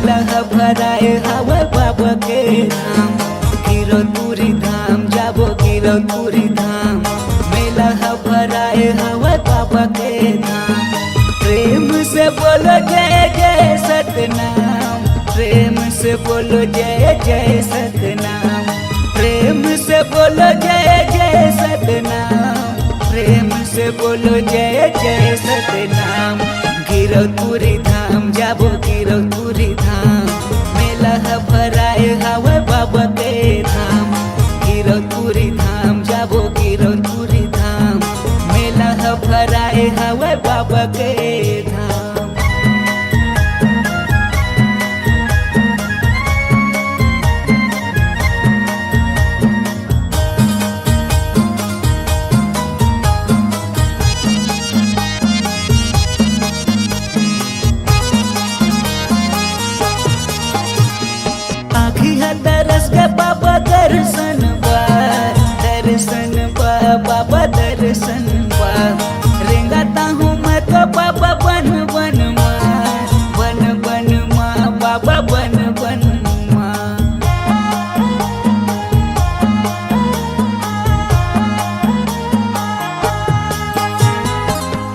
मेला भराए हवा बाबा के धाम, गिरौदपुरी धाम जाबो गिरौदपुरी धाम। मेला भराए हवा बाबा के धाम, प्रेम से बोलो जय जय सतनाम, प्रेम से बोलो जय जय सतनाम, प्रेम से बोलो जय जय सतनाम, प्रेम से बोलो जय जय सतनाम। गिरौदपुरी धाम जाबो गिरौदपुरी धाम, मेला भराए हवा बाबा के धाम, गिरौदपुरी धाम जाबो गिरौदपुरी धाम। मेला भराए हवा बाबा के धाम। दरस के बाबा दर्शन बा, दर्शन बा बाबा दर्शन बा। रेंगाता हूँ मैं तो बाबा बन बन माँ, बन बन माँ बाबा बन बन माँ।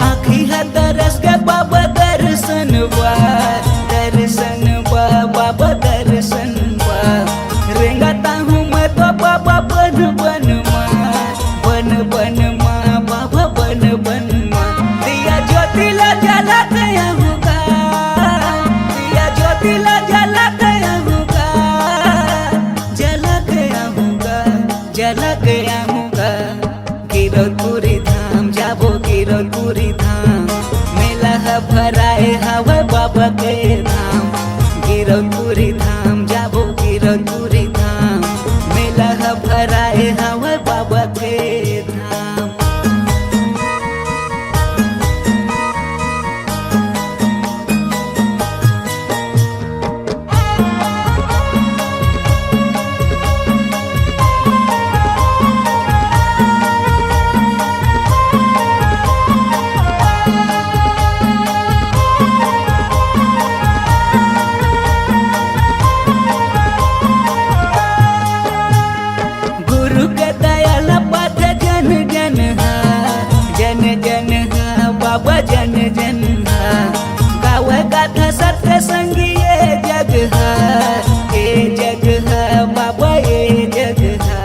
आँखी है दरस के बाबा दर्शन बा, दर्शन बा बाबा दर्शन बा। रेंगाता हूँ मैं तो बाबा बन बन माँ, बन बन माँ बाबा बन बन माँ। दिया ज्योतिला जला गया होगा, दिया ज्योतिला जला गया होगा, जला गया होगा, जला गया होगा। गिरौदपुरी धाम जाबो गिरौदपुरी धाम, मेला भराए हवा बाबा के धाम, गिरौदपुरी धाम जाबो गिरौदपुरी धाम। मेला भराए हवा बाबा के धाम। बाबा जन जन गाव गाथा सत्य संगी ये जग है, ये जग है बाबा ये जग है।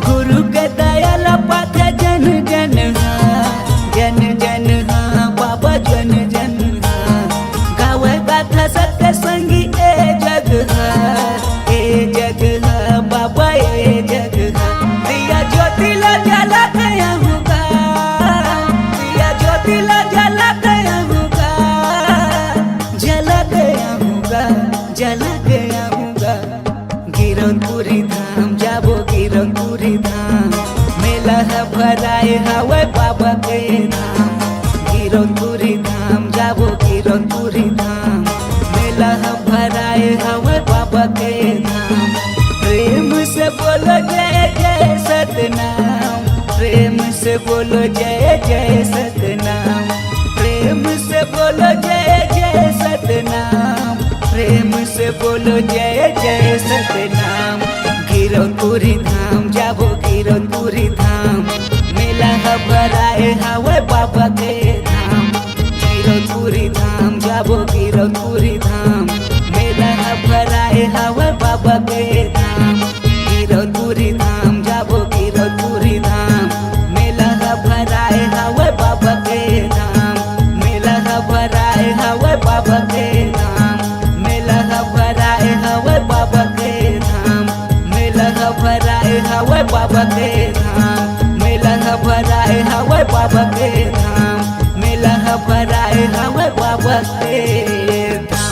गुरु के दयाल पाथ जन जन जन जन बाबा जन जन गाव गाथा सत्य संगी ये जग है, जग है बाबा ये जग है। दिया ज्योतिला जला गया होगा, दिया ज्योतिला जला गया होगा, जला गया होगा, जला गया होगा। गिरौदपुरी धाम जाबो गिरौदपुरी धाम, मेला भराए हवा बाबा के धाम, गिरौदपुरी धाम जाबो गिरौदपुरी धाम। मेला भराए हवा बाबा के धाम, प्रेम से बोलो जय जय सतनाम, प्रेम से बोलो जय जय सतनाम, प्रेम से बोलो जय जय सतनाम, प्रेम से बोलो जय जय सतनाम। गिरौदपुरी धाम जाबो गिरौदपुरी धाम, मेला भराए हवा बाबा के धाम, गिरौदपुरी धाम जाबो गिरौदपुरी धाम। मेला भराए हवा बाबा के धाम, गिरौदपुरी धाम जाबो गिरौदपुरी धाम। मेला भराए हवा बाबा के धाम, मेला भराए हवा बाबा के धाम, मेला भराए हवा बाबा के धाम, मेला भराए हवा बाबा के धाम, मेला भराए हवा बाबा के धाम, मेला भराए हवा बाबा के धाम।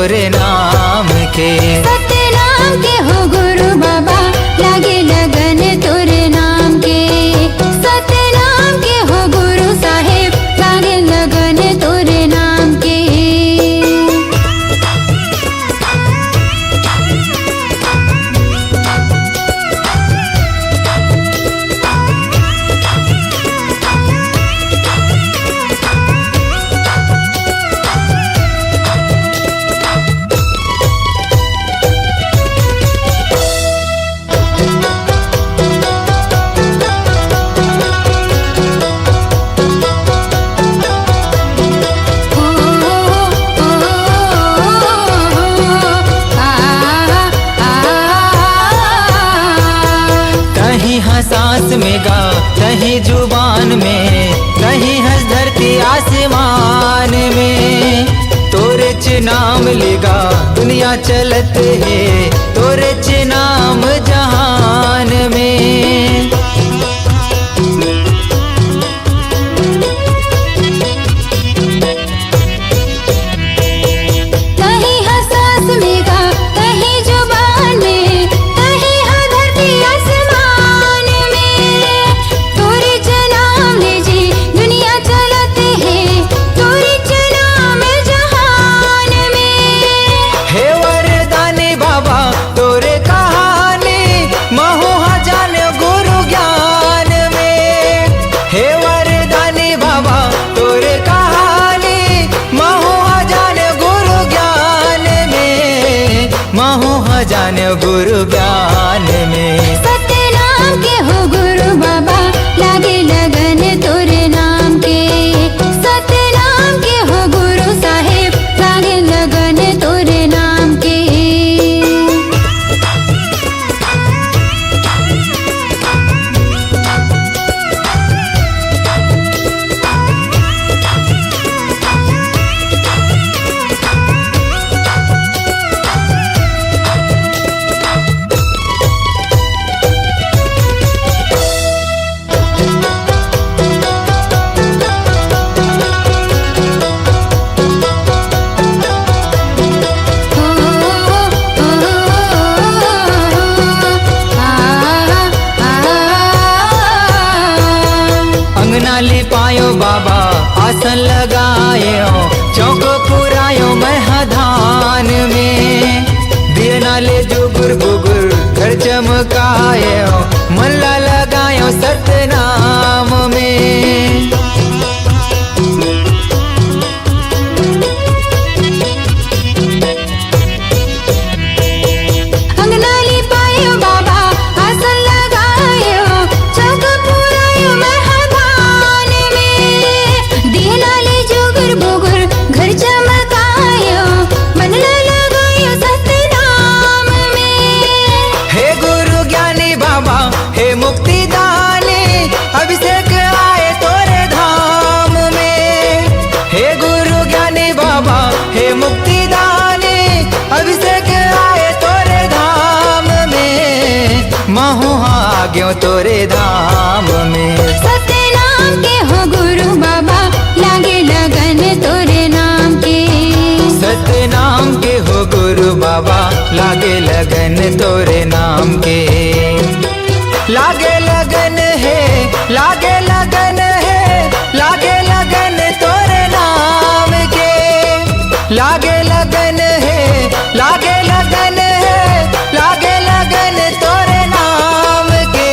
तोरे नाम के। सतनाम के हो गुरु बाबा लागे लगन तोरे नाम के। सतनाम के हो गुरु साहेब लागे लगन तोरे नाम के। सांस में गा कहीं जुबान में, कहीं हंस धरती आसमान में। तोरे च नाम लेगा दुनिया चलत है, तोरे च नाम जहान में। जाने गुरु ज्ञान में। सतनाम के हो गुरु बाबा लागे लगन तोरे नाम के। सतनाम के हो गुरु साहेब लागे लगन तोरे नाम के। पायो बाबा आसन लगायो, चौक पुरायो महधान में। दिए नाले जुगुर बुगुर घर चमकायो, मल्ला लगायो सतनाम में। गयो तोरे धाम में। सतनाम के हो गुरु बाबा लागे लगन तोरे नाम के। सतनाम के हो गुरु बाबा लागे लगन तोरे नाम के। लागे लगन है, लागे लगन है, लागे लगन तोरे नाम के। लागे लगन है, लागे लगन है, लागे लगन तोरे नाम के।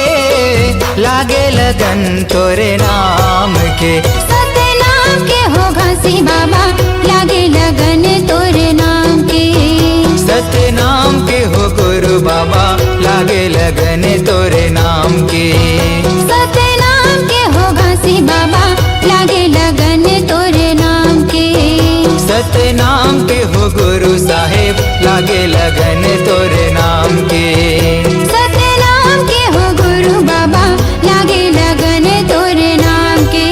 लागे लगन तोरे नाम के। सतनाम के हो घासी बाबा लागे लगन तोरे नाम के। सतनाम के हो गुरु बाबा लागे लगन तोरे नाम के। सतनाम के हो घासी बाबा लागे लगन तोरे नाम के। सतनाम के हो गुरु साहेब लागे लगन तोरे नाम के। सतनाम के हो गुरु बाबा लागे लगन तोरे नाम के।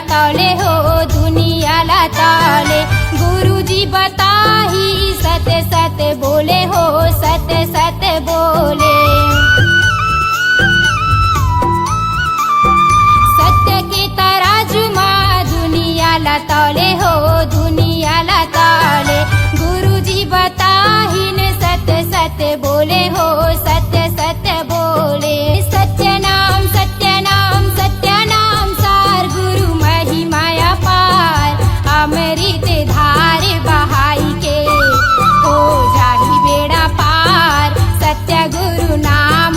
तौले हो दुनिया ला तौले। गुरुजी बताही सत्य सत्य बोले हो सत्य सत्य बोले। सत्य के तराजू माँ दुनिया ला तौले हो दुनिया ला तौले। गुरुजी बताही ने सत्य सत्य बोले हो सत्य सत्य बोले। सत्य नाम सार गुरु महिमाया पार। अमृत धार बहाई के हो जाही बेड़ा पार। सत्य गुरु नाम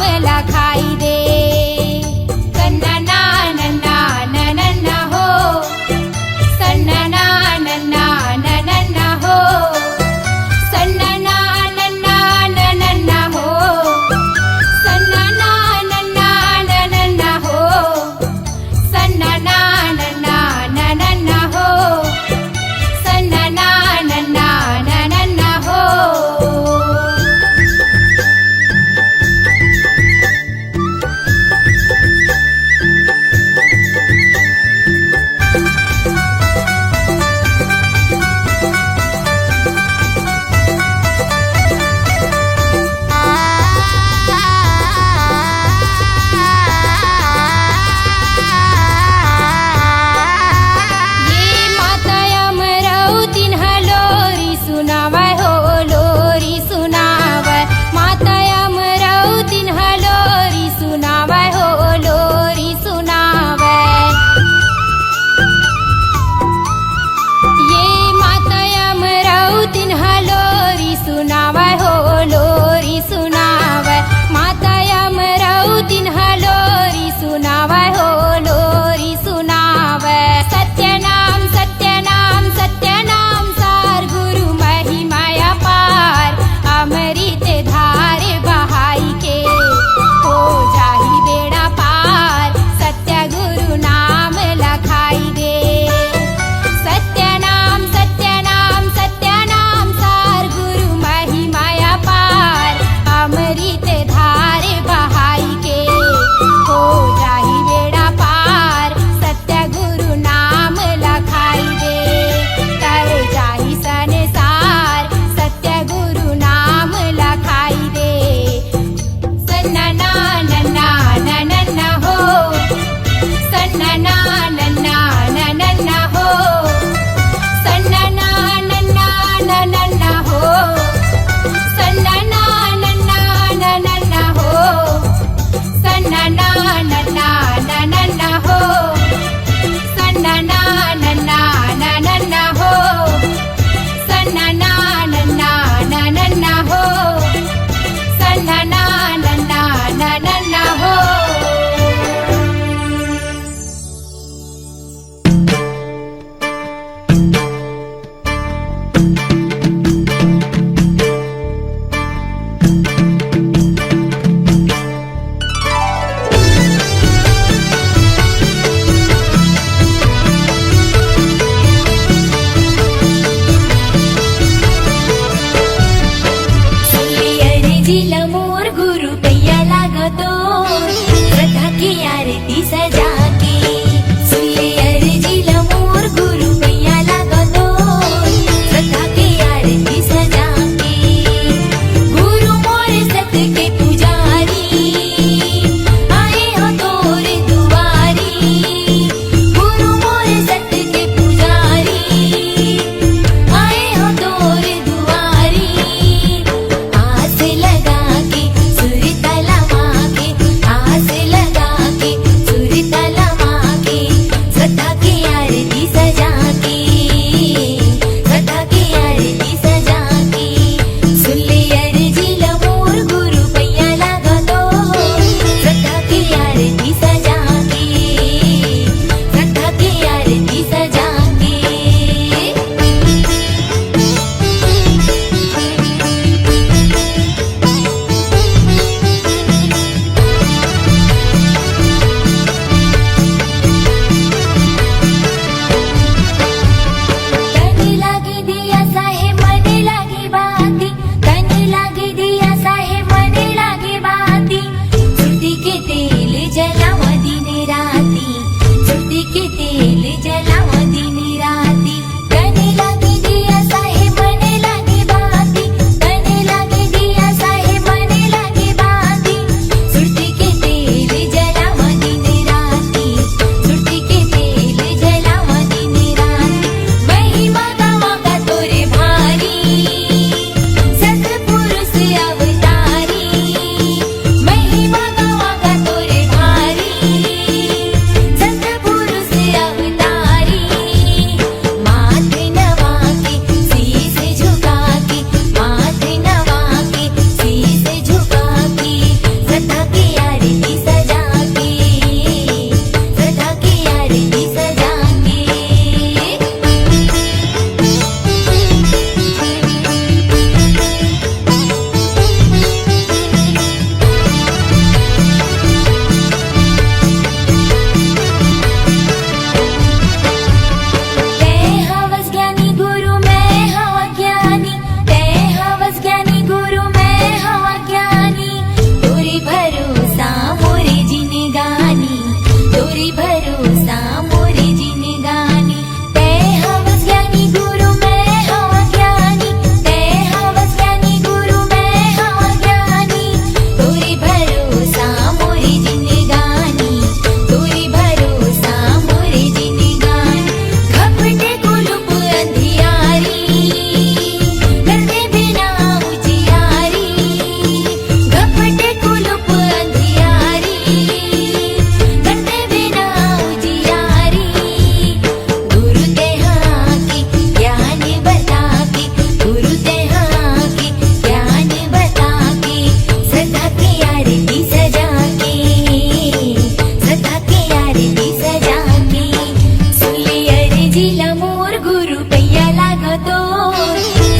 अर्जीला मोर गुरु पैया लागतो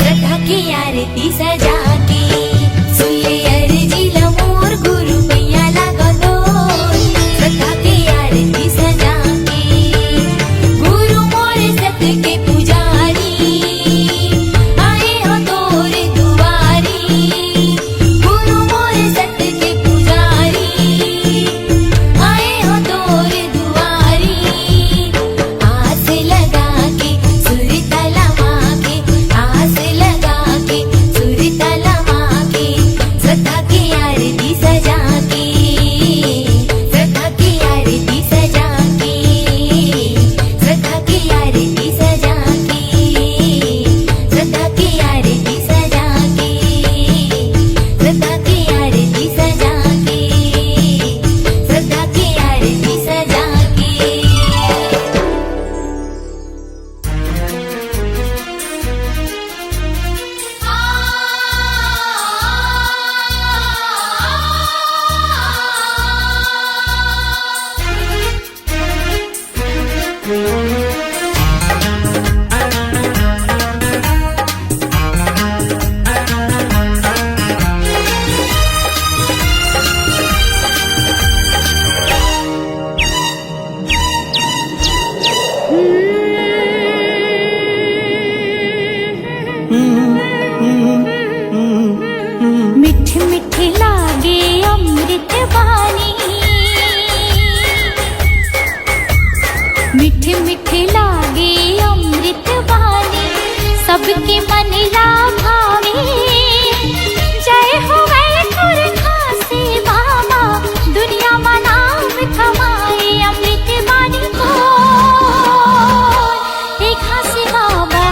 श्रद्धा की आरती सजा के सुनले अर्जीला मोर गुरु पैया लागतो श्रद्धा की आरती सजा के गुरु मोर सत के पुजारी आए हो तोर दुआरी गुरु मोर सत के पुजारी आए हो तोर दुआरी आस लगा के सुर तलवा के आस लगा के सुर तलवा के श्रद्धा की आरती सजा के श्रद्धा की आरती सजा के श्रद्धा की आरती सजा के श्रद्धा की आरती सजा के श्रद्धा की आरती सजा के श्रद्धा की आरती सजा के मिठ मिठ लागे अमृत वाणी मिठ मिठ लागे अमृत वाणी सबके मन लाभावे जय हो वैकुंठ खासे बाबा दुनिया में नाम कमाए अमृत वाणी को एक खासे बाबा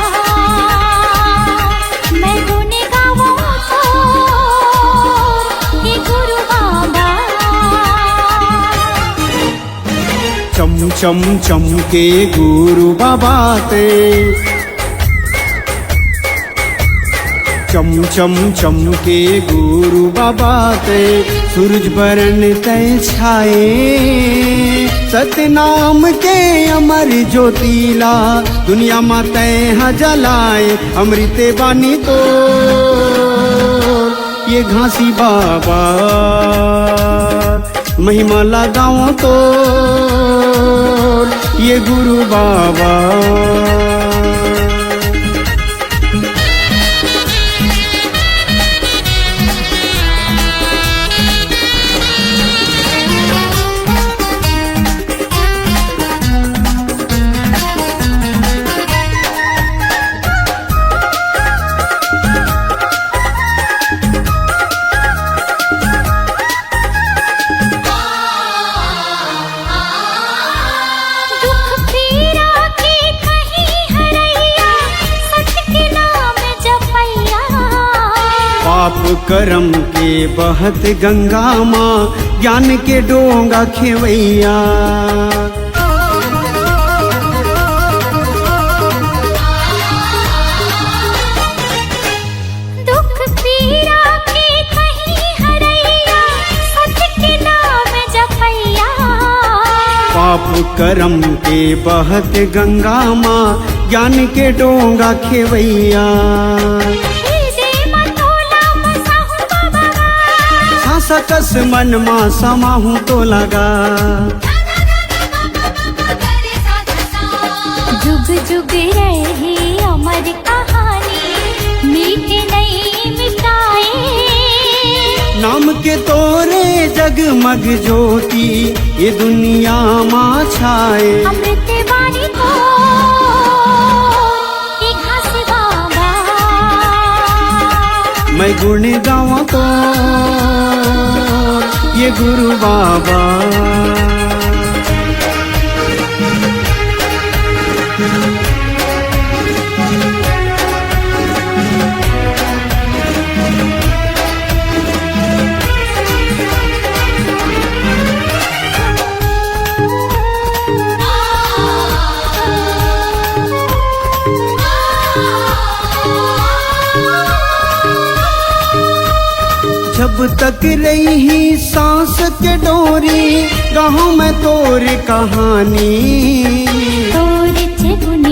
मैं गुण गाऊं तो ये गुरु बाबा चम चम चमके गुरु बाबा ते चम चम चमके गुरु बाबा ते सूरज बरन तय छाए सतनाम के अमर ज्योतिला दुनिया में तय जलाए अमृत बानी तो ये घासी बाबा महिमा लगाओ तो ये गुरु बाबा दुख पीरा के कहीं हरैया सच के नाम जपैया पाप कर्म के बहत गंगा माँ ज्ञान के डोंगा खेवैया दुख पीरा के कहीं हरैया सच के नाम जपैया पाप कर्म के बहत गंगा माँ ज्ञान के डोंगा खेवैया हृदय मतोला मसाहु बाबा सासकस मन माँ समाहू तो लगा जुग जुग रहे अमर कहानी मीटे नहीं मिटाए नाम के तोरे जगमग ज्योति ये दुनिया माँ छाए अमृत वाणी को एक हंस बाबा मैं गुण गाऊं तो ये गुरु बाबा जब तक रही सांस के डोरी गाँव में तोर कहानी तोर चे गुण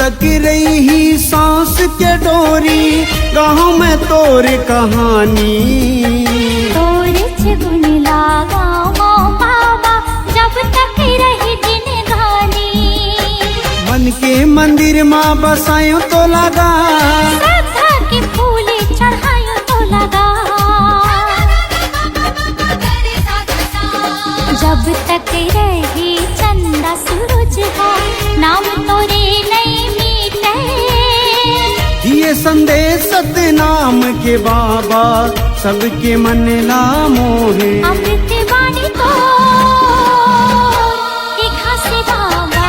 तक रही सांस के डोरी, गाँव में तोर कहानी। तोर गुण लागा हो बाबा, जब तक रही जिंदगानी। मन के मंदिर माँ बसायो तो लगा, श्रद्धा के फूल चढ़ायो तो लगा। जब तक रही चंदा सूरज हो, नाम तोरे नहीं मिटे। ये संदेश सत्य नाम के बाबा, सबके मन ला मोहे। अमृत वाणी तो दिखा से बाबा,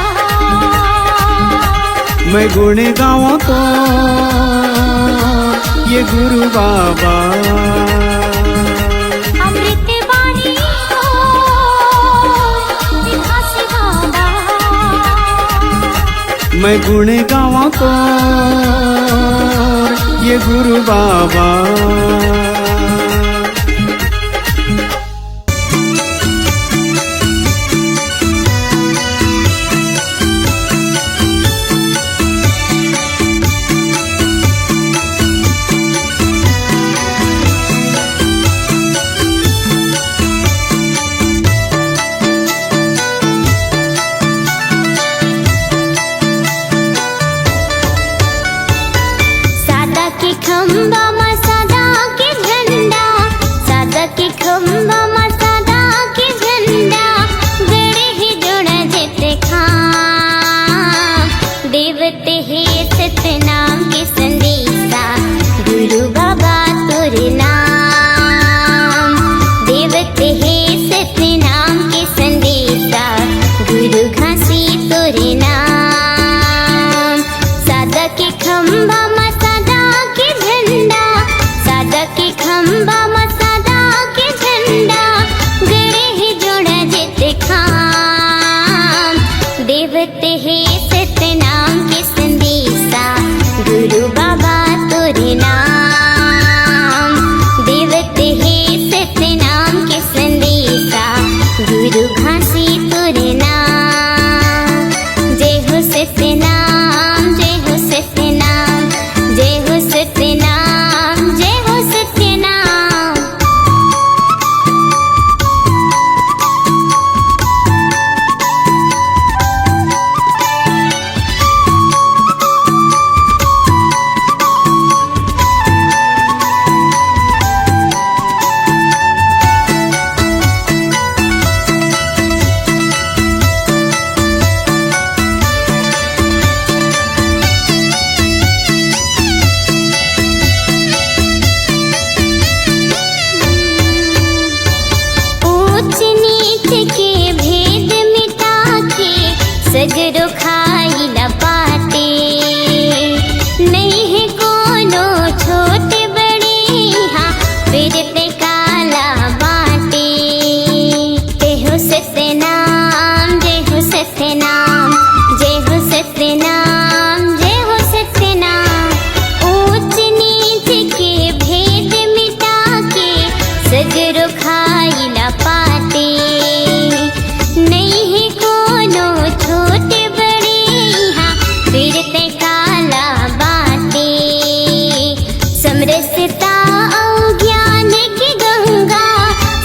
मैं गुण गाऊं तो ये गुरु बाबा। अमृत वाणी तो दिखा से बाबा, मैं गुण गाऊं तो ये गुरु बाबा। खंबा में सदा के झंडा, सदा के खंबा में सदा के झंडा। गड़े ही जुड़ जेते खाम, देवते हे सत्य नाम के संदेशा, गुरु बाबा तोर नाम। देवते हे सत्य नाम के संदेशा, गुरु घासी तोर नाम। सदा के खंबा में खंबा में सदा के झंडा, गड़े ही जुड़ जेते खाम। देवते हे सत्य नाम के संदेशा, गुरु बाबा तोर नाम। देवते हे सत्य नाम के संदेशा, गुरु घासी तोर नाम। जय हो सत्य नाम, जय हो सत्य नाम, जय हो सत्य नाम, जय हो सत्य नाम। सगरो खाई न पाते, नहीं है कोनो छोटे बड़े, हाँ फिरते काला बाटे। जय हो सत्य नाम, जय हो सत्य नाम, जय हो सत्य नाम, जय हो सत्य नाम। ऊंच नीच के भेद मिटा के, सगरो खाई न पाते, नहीं है कोनो छोटे बड़े, हाँ फिरते काला बाटे। समरसता औ ज्ञान की गंगा,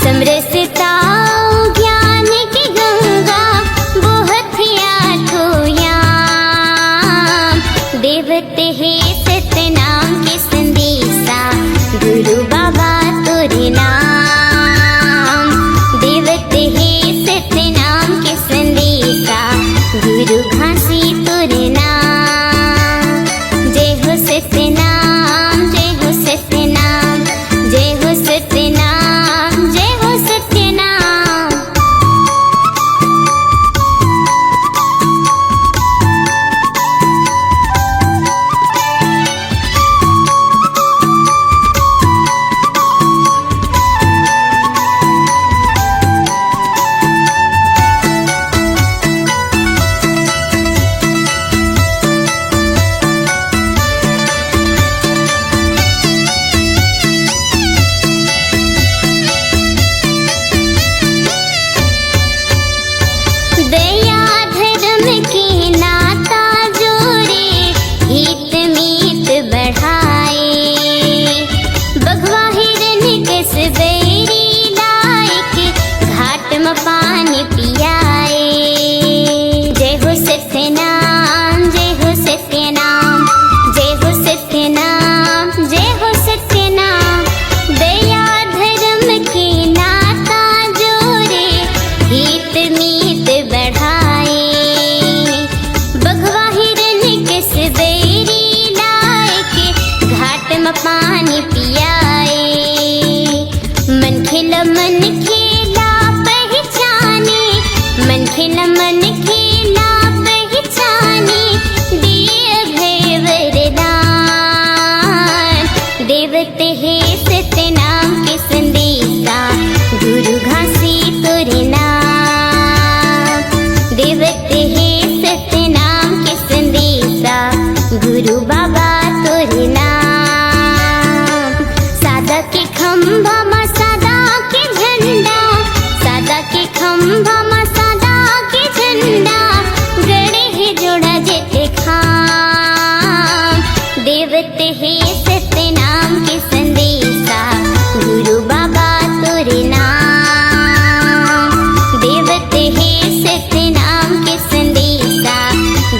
समरसता औ ज्ञान की गंगा, बहुत आठो याम। देवते हे सत्य नाम के संदेशा, गुरु बाबा तोर नाम। देवते हे सत्य नाम के संदेशा, गुरु घासी तोर नाम। जय हो सत्य नाम, जय हो सत्य नाम, जय हो सत्य नाम, जय हो सत्य नाम। गरम पानी पियाए। मन खेला पहचाने, मन खेला पहचाने, दिए भय वरदान। देवते है सत्य नाम के संदेशा, गुरु घासी तोरे नाम। देवते है सत्य नाम के संदेशा, गुरु बाबा तोरे नाम। सादा के खंभा मा सादा के झंडा, सादा के खंभा मा सादा के झंडा, गड़े है जोड़ा जेते खाम। देवते है सत्य नाम के संदेशा, गुरु बाबा तोरे नाम। देवते है सत्य नाम के संदेशा,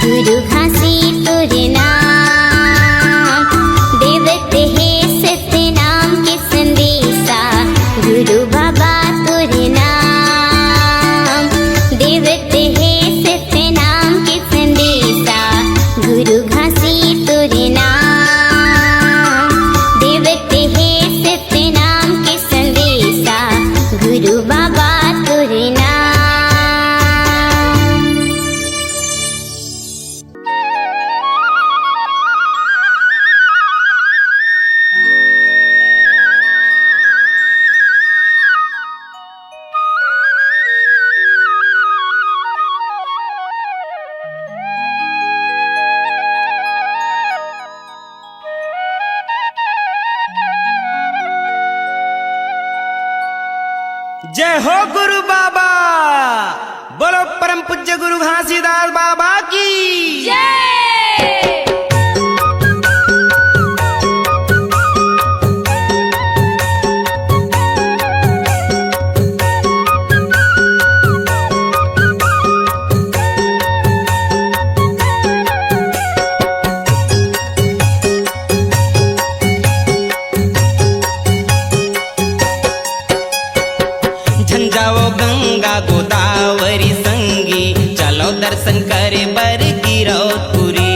गुरु घासी तोरे नाम। देवते है सत्य नाम के संदेशा, गुरु बाबा तोरे नाम। देवते है सत्य नाम के संदेशा, गुरु घासी तोरे नाम। देवते है सत्य नाम के संदेशा, गुरु बाबा तोरे नाम। जय हो गुरु बाबा, बोलो परम पूज्य गुरु घासीदास बाबा की जय। झंझाओ गंगा गोदावरी संगी, चलो दर्शन करे बर गिरौतपुरी।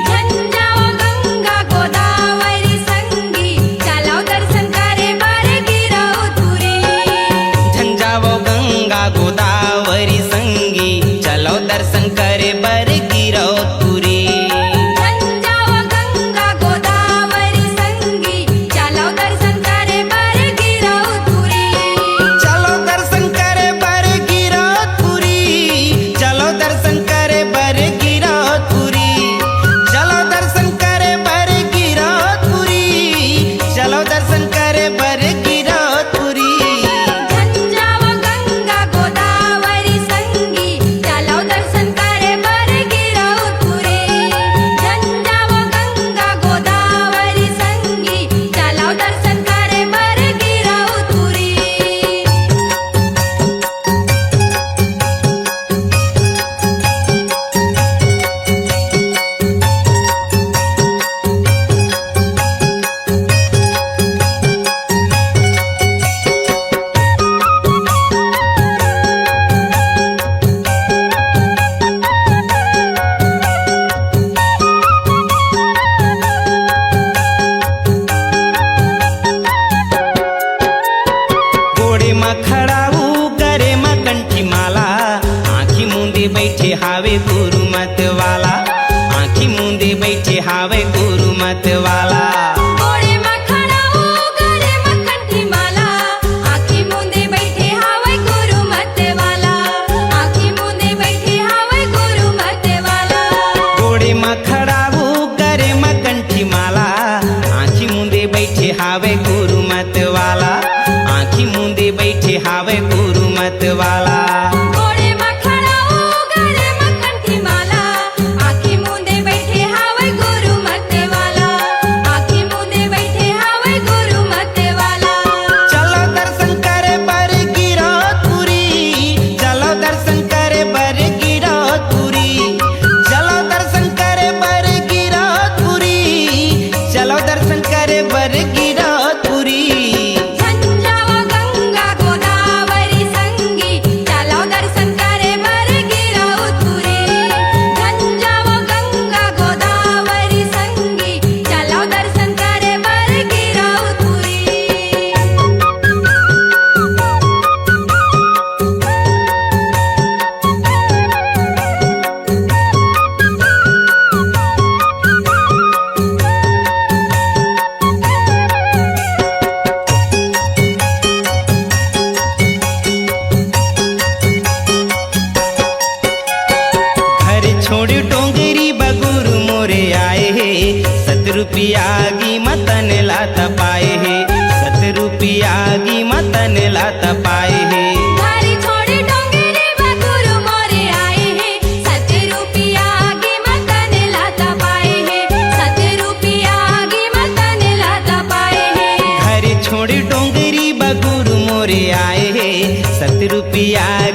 झंझाओ गंगा गोदावरी संगी, चलो दर्शन करे बर गिरौतपुरी। झंझाओ गंगा गोदावरी संगी, चलो दर्शन करे बर गिरौतपुरी। झंझाओ गंगा गोदावरी संगी, चलो दर्शन करे बर गिरौतपुरी। चलो दर्शन करे बर गिरौतपुरी, चलो दर्शन करे बर गिरौतपुरी। चलो दर्शन करे बर गिरौतपुरी, चलो दर्शन करे बर गिरौतपुरी। झंझाओ गंगा गोदावरी संगी, चलो दर्शन करे बर गिरौतपुरी। झंझाओ गंगा गोदावरी संगी, चलो दर्शन करे बर गिरौतपुरी। घोड़े में खड़ाऊ करे में कंठी माला, आँखी मूंदे बैठे हावे गुरु मत वाला। आँखी मूंदे बैठे हावे गुरु मत वाला। घोड़े में खड़ाऊ करे में कंठी माला, आँखी मूंदे बैठे हावे गुरु मत वाला। आँखी मूंदे बैठे हावे गुरु मत वाला। घोड़े में खड़ाऊ करे में कंठी माला, आँखी मूंदे बैठे हावे गुरु मत वाला। आँखी मूंदे बैठे हावे गुरु मत वाला। घोड़े में खड़ाऊ करे में कंठी माला, आँखी मूंदे बैठे हावे गुरु मत वाला। ₹7 गी मतन लात पाए है ₹7 गी मतन लात पाए है घरी छोड़े डोंगरे बगुरु मोरे आए हैं ₹7 गी मतन लाता पाए हैं ₹7 गी मतन लाता पाए हैं घर छोड़ डोंगरी बगुरु मोरे आए है ₹7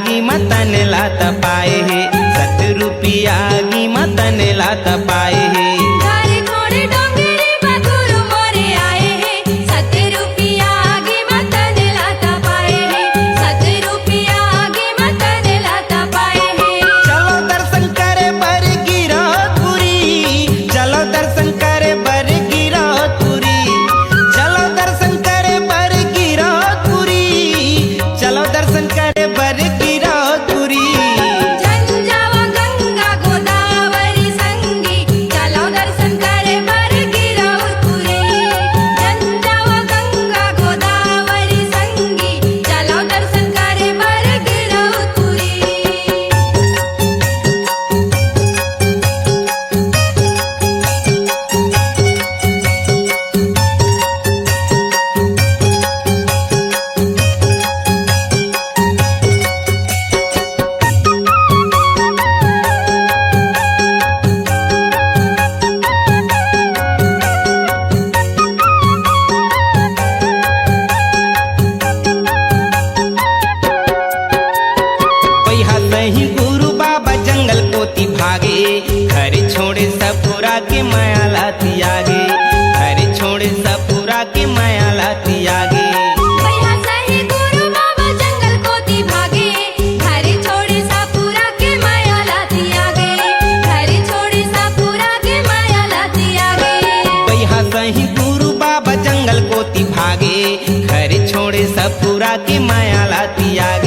गी मतन लात पाए है ₹7 गी मतन लात पाए है घरी छोड़े डोंगरे बगुरु मोरे आए हैं ₹7 गी मतन लाता पाए हैं ₹7 गी मतन लाता पाए हैं चलो दर्शन करे बर गिरौदपुरी चलो दर्शन करे बर गिरौदपुरी चलो दर्शन करे बर गिरौदपुरी चलो दर्शन करे बर गिरौदपुरी झंझावा गंगा गोदावरी संगी चलो दर्शन करे बर गिरौदपुरी झंझावा गंगा गोदावरी संगी चलो दर्शन करे बर गिरौदपुरी पैहा सही गुरु बाबा जंगल कोती भागे घर छोड़े सपुरा के माया लाती आगे घर छोड़े सपुरा के माया लाती आगे भैया सही गुरु बाबा जंगल कोती भागे घर छोड़े सापुरा के माया लाती आगे घर छोड़े सापुरा के माया लाती आगे पैहा सही गुरु बाबा जंगल कोती भागे घर छोड़े सपुरा के माया लाती आगे